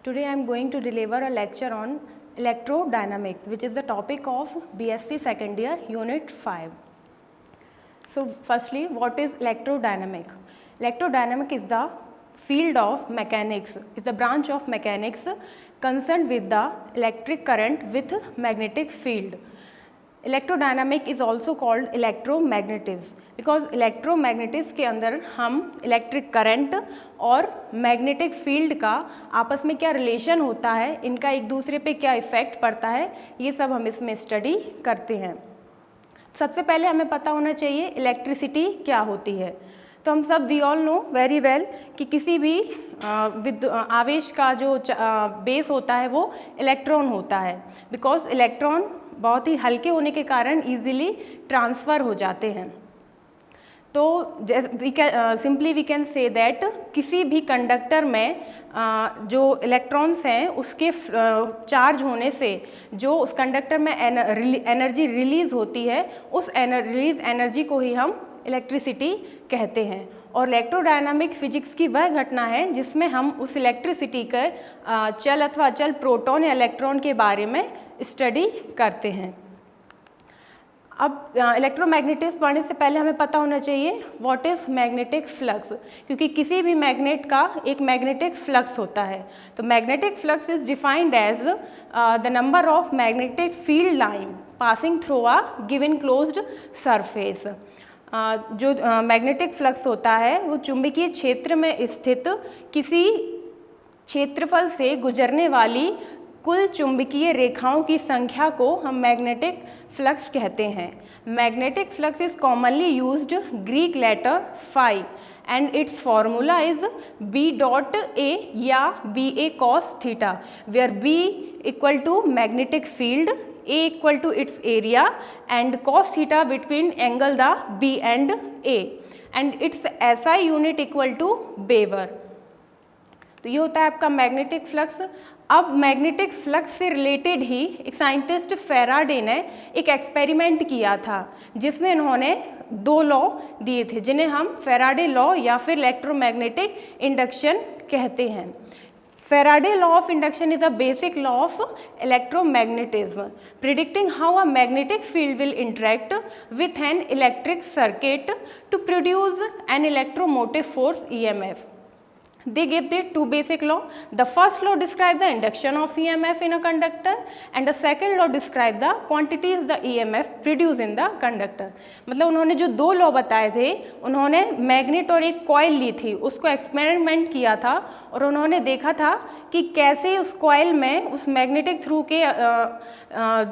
Today I am going to deliver a lecture on electrodynamics, which is the topic of BSc second year unit 5. So firstly, what is electrodynamic? Electrodynamic is the field of mechanics, is the branch of mechanics concerned with the electric current with magnetic field. Electrodynamic is also called electromagnetism because electromagnetism के अंदर हम electric current और magnetic field का आपस में क्या relation होता है, इनका एक दूसरे पे क्या इफ़ेक्ट पड़ता है, ये सब हम इसमें स्टडी करते हैं. सबसे पहले हमें पता होना चाहिए इलेक्ट्रिसिटी क्या होती है. तो हम सब we all know very well कि किसी भी आवेश का जो बेस होता है वो इलेक्ट्रॉन होता है, बिकॉज इलेक्ट्रॉन बहुत ही हल्के होने के कारण इजीली ट्रांसफ़र हो जाते हैं. तो simply we can say that किसी भी कंडक्टर में जो इलेक्ट्रॉन्स हैं उसके चार्ज होने से जो उस कंडक्टर में एनर्जी रिलीज़ होती है, उस रिलीज एनर्जी को ही हम इलेक्ट्रिसिटी कहते हैं. और इलेक्ट्रोडायनामिक फिजिक्स की वह घटना है जिसमें हम उस इलेक्ट्रिसिटी के चल अथवा अचल प्रोटॉन या इलेक्ट्रॉन के बारे में स्टडी करते हैं. अब इलेक्ट्रोमैग्नेटिज्म पढ़ने से पहले हमें पता होना चाहिए व्हाट इज़ मैग्नेटिक फ्लक्स, क्योंकि किसी भी मैग्नेट का एक मैग्नेटिक फ्लक्स होता है. तो magnetic flux is defined as the number of magnetic field line passing through a given closed surface. जो मैग्नेटिक फ्लक्स होता है वो चुंबकीय क्षेत्र में स्थित किसी क्षेत्रफल से गुजरने वाली कुल चुंबकीय रेखाओं की संख्या को हम मैग्नेटिक फ्लक्स कहते हैं. Magnetic flux is commonly used Greek letter phi and its formula is B dot A या B A cos theta, where B equal to magnetic field, A equal to its area and cos theta between angle the B and A and its SI unit equal to Weber. तो ये होता है आपका magnetic flux. अब magnetic flux से related ही एक scientist Faraday ने एक एक्सपेरिमेंट किया था जिसमें इन्होंने दो लॉ दिए थे जिन्हें हम फेराडे लॉ या फिर इलेक्ट्रोमैग्नेटिक इंडक्शन कहते हैं. Faraday law of induction is a basic law of electromagnetism, predicting how a magnetic field will interact with an electric circuit to produce an electromotive force EMF. They gave the two basic law. The first law describes the induction of EMF in a conductor and the second law describes the quantities the EMF produced in the conductor. मतलब उन्होंने जो दो law बताए थे, उन्होंने magnet और एक coil ली थी, उसको एक्सपेरिमेंट किया था और उन्होंने देखा था कि कैसे उस कॉइल में उस मैग्नेटिक थ्रू के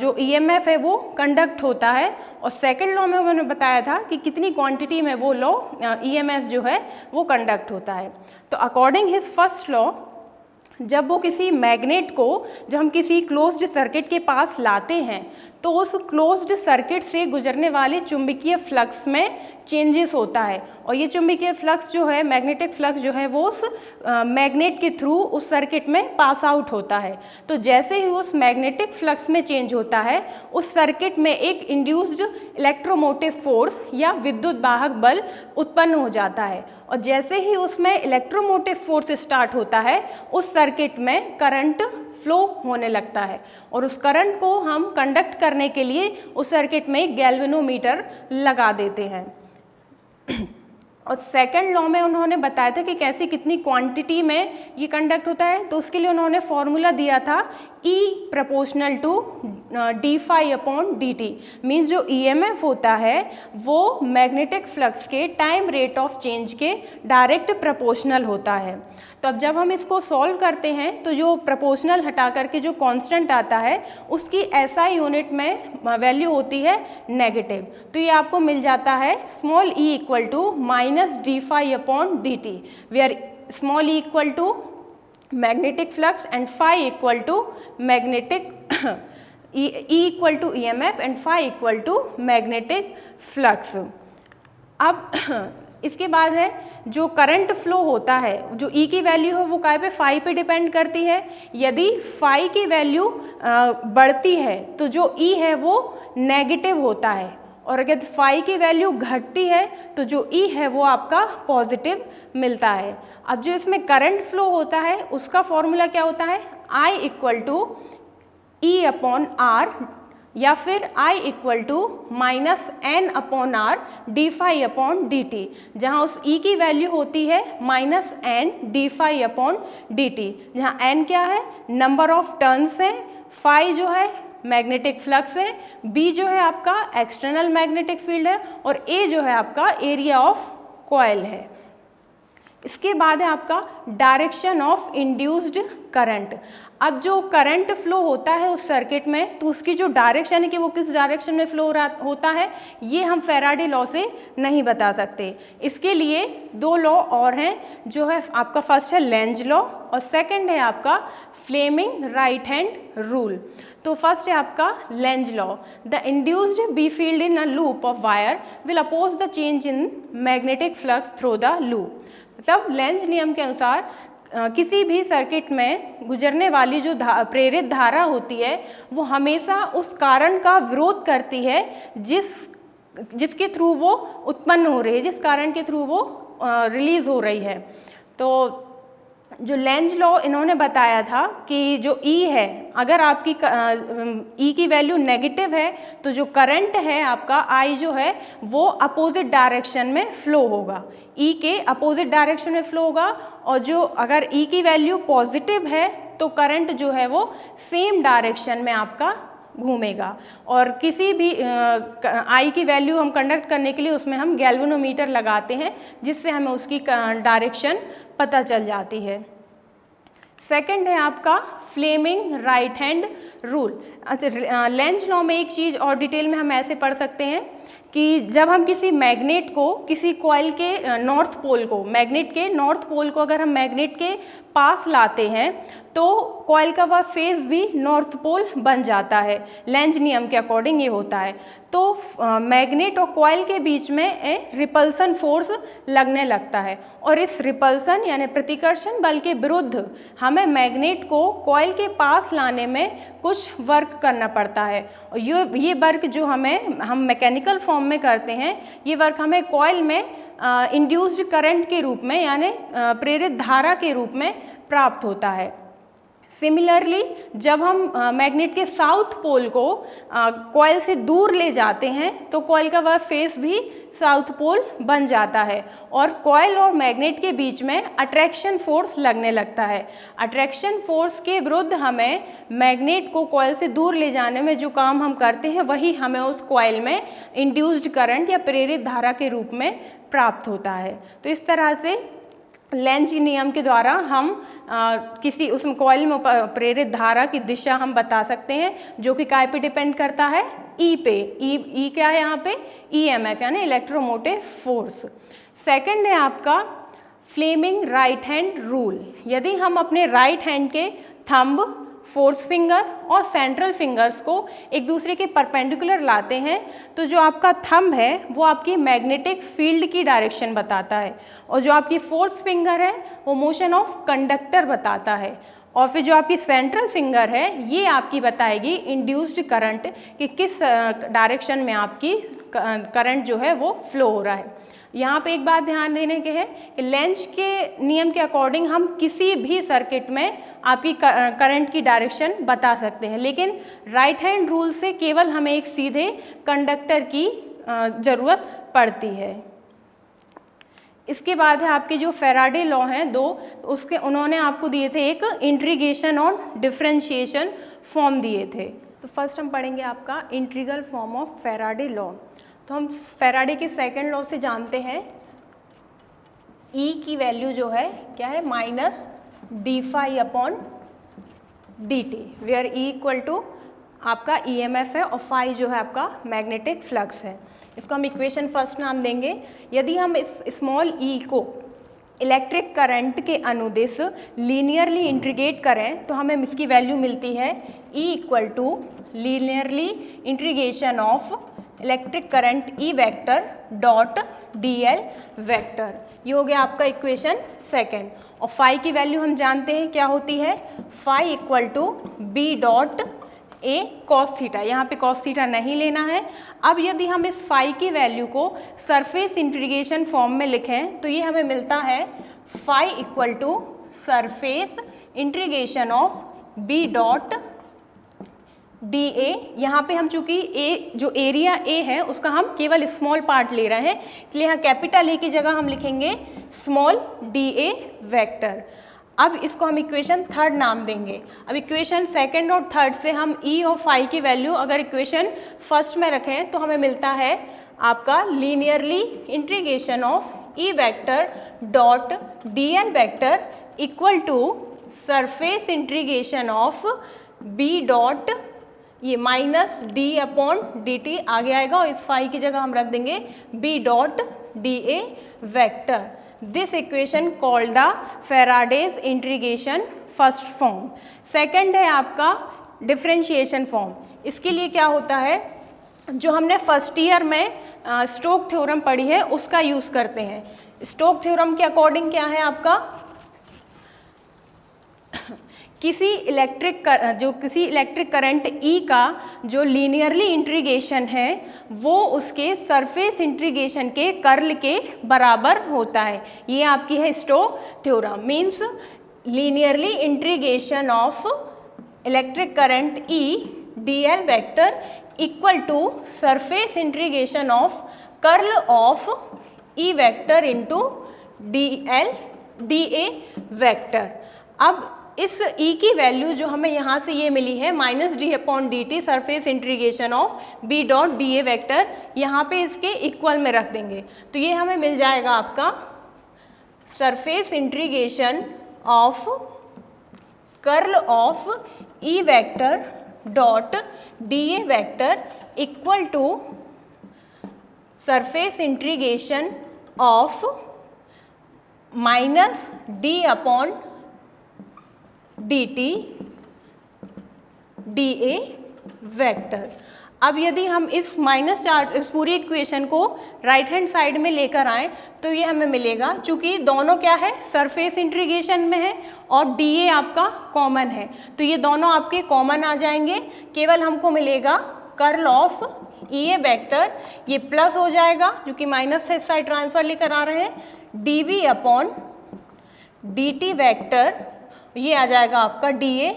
जो EMF है वो कंडक्ट होता है. और सेकंड लॉ में उन्होंने बताया था कि कितनी क्वांटिटी में वो लॉ EMF जो है वो कंडक्ट होता है. तो अकॉर्डिंग हिज फर्स्ट लॉ, जब वो किसी मैग्नेट को जब हम किसी क्लोज्ड सर्किट के पास लाते हैं तो उस क्लोज्ड सर्किट से गुजरने वाले चुंबकीय फ्लक्स में चेंजेस होता है और ये चुंबकीय फ्लक्स जो है, मैग्नेटिक फ्लक्स जो है वो उस मैग्नेट के थ्रू उस सर्किट में पास आउट होता है. तो जैसे ही उस मैग्नेटिक फ्लक्स में चेंज होता है उस सर्किट में एक इंड्यूस्ड इलेक्ट्रोमोटिव फोर्स या विद्युत वाहक बल उत्पन्न हो जाता है और जैसे ही उसमें इलेक्ट्रोमोटिव फोर्स स्टार्ट होता है उस सर्किट में करंट फ्लो होने लगता है और उस करंट को हम कंडक्ट करने के लिए उस सर्किट में एक गैल्वेनोमीटर लगा देते हैं. और सेकंड लॉ में उन्होंने बताया था कि कैसे कितनी क्वांटिटी में ये कंडक्ट होता है. तो उसके लिए उन्होंने फॉर्मूला दिया था E proportional to d phi upon D t. Means जो EMF होता है वो मैग्नेटिक फ्लक्स के टाइम रेट ऑफ चेंज के डायरेक्ट प्रोपोर्शनल होता है. तो अब जब हम इसको सॉल्व करते हैं तो जो प्रोपोर्शनल हटा करके जो कांस्टेंट आता है उसकी SI यूनिट में वैल्यू होती है नेगेटिव. तो ये आपको मिल जाता है small e equal to minus d phi upon D t, where small e equal to magnetic flux and phi equal to magnetic E equal to EMF and phi equal to magnetic flux. अब इसके बाद है जो current flow होता है, जो E की value है वो काय पे, फाई पे डिपेंड करती है. यदि फाई की वैल्यू बढ़ती है तो जो E है वो नेगेटिव होता है और अगर फाई की वैल्यू घटती है तो जो ई है वो आपका पॉजिटिव मिलता है। अब जो इसमें करंट फ्लो होता है उसका फॉर्मूला क्या होता है, I equal to E upon R या फिर I equal to minus N upon R d phi upon D t, जहाँ उस E की वैल्यू होती है minus N d phi upon D t, जहाँ एन क्या है नंबर ऑफ टर्न्स है, फाई जो है मैग्नेटिक फ्लक्स है, बी जो है आपका एक्सटर्नल मैग्नेटिक फील्ड है और ए जो है आपका एरिया ऑफ कॉइल है। इसके बाद है आपका डायरेक्शन ऑफ इंड्यूस्ड करंट। अब जो करंट फ्लो होता है उस सर्किट में तो उसकी जो डायरेक्शन है कि वो किस डायरेक्शन में फ्लो होता है ये हम फैराडे लॉ से नहीं बता सकते। इसके लिए दो लॉ और हैं जो है आपका फर्स्ट है लेंज लॉ और सेकंड है आपका फ्लेमिंग राइट हैंड रूल। तो फर्स्ट है आपका Lenz law, the induced B field in a loop of wire will oppose the change in magnetic flux through the loop. मतलब लेंज नियम के अनुसार किसी भी सर्किट में गुजरने वाली जो प्रेरित धारा होती है वो हमेशा उस कारण का विरोध करती है जिसके थ्रू वो उत्पन्न हो रही है, जिस कारण के थ्रू वो रिलीज हो रही है। तो जो लेंज लॉ इन्होंने बताया था कि जो E है अगर आपकी E की वैल्यू नेगेटिव है तो जो करंट है आपका I जो है वो अपोजिट डायरेक्शन में फ्लो होगा, E के अपोजिट डायरेक्शन में फ्लो होगा, और जो अगर E की वैल्यू पॉजिटिव है तो करंट जो है वो सेम डायरेक्शन में आपका घूमेगा। और किसी भी I की वैल्यू हम कंडक्ट करने के लिए उसमें हम गैल्वेनोमीटर लगाते हैं जिससे हमें उसकी डायरेक्शन पता चल जाती है। सेकंड है आपका फ्लेमिंग राइट हैंड रूल। अच्छा, लेंज लॉ में एक चीज़ और डिटेल में हम ऐसे पढ़ सकते हैं कि जब हम किसी मैग्नेट को किसी कॉइल के नॉर्थ पोल को, मैग्नेट के नॉर्थ पोल को अगर हम मैग्नेट के पास लाते हैं तो कॉइल का वह फेज भी नॉर्थ पोल बन जाता है। लेंज नियम के अकॉर्डिंग ये होता है। तो मैग्नेट और कॉइल के बीच में रिपल्सन फोर्स लगने लगता है और इस रिपल्सन यानी प्रतिकर्षण बल के विरुद्ध हमें मैग्नेट को कॉइल के पास लाने में कुछ वर्क करना पड़ता है। और ये वर्क जो हम मैकेनिकल फॉर्म में करते हैं, ये वर्क हमें कॉइल में इंड्यूस्ड करंट के रूप में यानी प्रेरित धारा के रूप में प्राप्त होता है। सिमिलरली जब हम मैग्नेट के साउथ पोल को कॉइल से दूर ले जाते हैं तो कॉइल का वह फेस भी साउथ पोल बन जाता है और कॉइल और मैग्नेट के बीच में अट्रैक्शन फोर्स लगने लगता है। अट्रैक्शन फोर्स के विरुद्ध हमें मैग्नेट को कॉइल से दूर ले जाने में जो काम हम करते हैं वही हमें उस कॉइल में इंड्यूस्ड करंट या प्रेरित धारा के रूप में प्राप्त होता है। तो इस तरह से लेंज नियम के द्वारा हम किसी उसमें कॉइल में प्रेरित धारा की दिशा हम बता सकते हैं जो कि काय पे डिपेंड करता है, ई पे। ई क्या है यहाँ पे, ईएमएफ यानी इलेक्ट्रोमोटिव फोर्स। सेकंड है आपका फ्लेमिंग राइट हैंड रूल। यदि हम अपने राइट हैंड के थंब, फोर्थ फिंगर और सेंट्रल फिंगर्स को एक दूसरे के परपेंडिकुलर लाते हैं तो जो आपका थंब है वो आपकी मैग्नेटिक फील्ड की डायरेक्शन बताता है और जो आपकी फोर्थ फिंगर है वो मोशन ऑफ कंडक्टर बताता है और फिर जो आपकी सेंट्रल फिंगर है ये आपकी बताएगी इंड्यूस्ड करंट कि किस डायरेक्शन में आपकी करंट जो है वो फ्लो हो रहा है। यहाँ पे एक बात ध्यान देने के है कि लेंज के नियम के अकॉर्डिंग हम किसी भी सर्किट में आपकी करंट की डायरेक्शन बता सकते हैं, लेकिन राइट हैंड रूल से केवल हमें एक सीधे कंडक्टर की ज़रूरत पड़ती है। इसके बाद है आपके जो फैराडे लॉ हैं दो, उसके उन्होंने आपको दिए थे एक इंटीग्रेशन और डिफरेंशिएशन फॉर्म दिए थे। तो फर्स्ट हम पढ़ेंगे आपका integral form of Faraday law. तो हम फैराडे के सेकंड लॉ से जानते हैं E की वैल्यू जो है क्या है minus d phi upon D t, where E equal to आपका EMF है और फाई जो है आपका मैग्नेटिक फ्लक्स है। इसको हम इक्वेशन फर्स्ट नाम देंगे। यदि हम इस स्मॉल e को इलेक्ट्रिक करंट के अनुदिश लीनियरली इंटीग्रेट करें तो हमें इसकी वैल्यू मिलती है E equal to linearly integration of electric current E vector dot dl vector. ये हो गया आपका इक्वेशन सेकेंड। और फाई की वैल्यू हम जानते हैं क्या होती है, phi equal to B dot A cos theta, यहाँ पे कॉस थीटा नहीं लेना है। अब यदि हम इस फाई की वैल्यू को सरफेस इंटीग्रेशन फॉर्म में लिखें तो ये हमें मिलता है phi equal to surface integration of B dot d A. यहाँ पे हम चूंकि ए जो एरिया ए है उसका हम केवल स्मॉल पार्ट ले रहे हैं, इसलिए यहाँ कैपिटल ए की जगह हम लिखेंगे स्मॉल डी ए वेक्टर। अब इसको हम इक्वेशन थर्ड नाम देंगे। अब इक्वेशन सेकंड और थर्ड से हम ई और फाई की वैल्यू अगर इक्वेशन फर्स्ट में रखें तो हमें मिलता है आपका linearly integration of E vector dot D L vector equal to surface integration of B dot ये minus D upon D T आगे आएगा और इस फाई की जगह हम रख देंगे B dot d A vector. This equation called the Faraday's integration first form. Second है आपका डिफरेंशिएशन फॉर्म। इसके लिए क्या होता है, जो हमने फर्स्ट ईयर में स्टोक थ्योरम पढ़ी है उसका यूज़ करते हैं। स्टोक थ्योरम के अकॉर्डिंग क्या है आपका, किसी इलेक्ट्रिक करंट E का जो लीनियरली इंटीग्रेशन है वो उसके सरफेस इंटीग्रेशन के कर्ल के बराबर होता है। ये आपकी है Stoke theorem. Means linearly integration of electric current E dl vector equal to surface integration of curl of E vector into dA vector. अब इस E की वैल्यू जो हमें यहाँ से ये मिली है minus D upon D t surface integration of B dot d A vector, यहाँ पे इसके इक्वल में रख देंगे तो ये हमें मिल जाएगा आपका surface integration of curl of E vector dot d A vector equal to surface integration of minus D upon D t d A vector. अब यदि हम इस माइनस चार्ज इस पूरी इक्वेशन को राइट हैंड साइड में लेकर आएँ तो ये हमें मिलेगा, चूँकि दोनों क्या है सरफेस इंटीग्रेशन में है और डी ए आपका कॉमन है तो ये दोनों आपके कॉमन आ जाएंगे। केवल हमको मिलेगा curl of E A vector, ये प्लस हो जाएगा जो कि माइनस से साइड ट्रांसफर लेकर आ रहे हैं d V upon D t vector, ये आ जाएगा आपका डी ए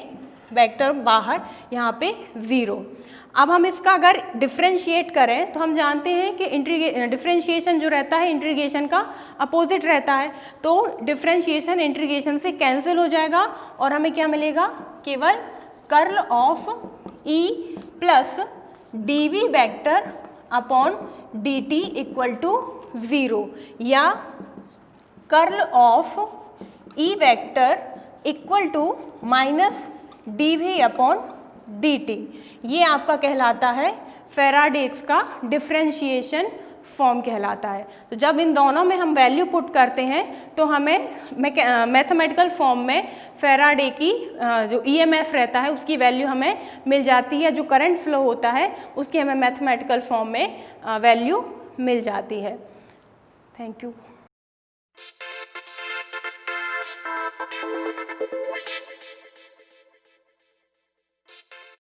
वेक्टर बाहर यहाँ पे 0। अब हम इसका अगर डिफ्रेंशिएट करें तो हम जानते हैं कि डिफ्रेंशिएशन जो रहता है इंटीग्रेशन का अपोजिट रहता है, तो डिफ्रेंशिएशन इंटीग्रेशन से कैंसिल हो जाएगा और हमें क्या मिलेगा, केवल curl of E plus d V vector upon D t equal to 0 या curl of E vector equal to minus d V upon D t. ये आपका कहलाता है फेराडेज का डिफरेंशिएशन फॉर्म कहलाता है। तो जब इन दोनों में हम वैल्यू पुट करते हैं तो हमें मैथमेटिकल फॉर्म में फेराडे की जो ईएमएफ रहता है उसकी वैल्यू हमें मिल जाती है, जो करंट फ्लो होता है उसकी हमें मैथमेटिकल फॉर्म में वैल्यू मिल जाती है। Thank you.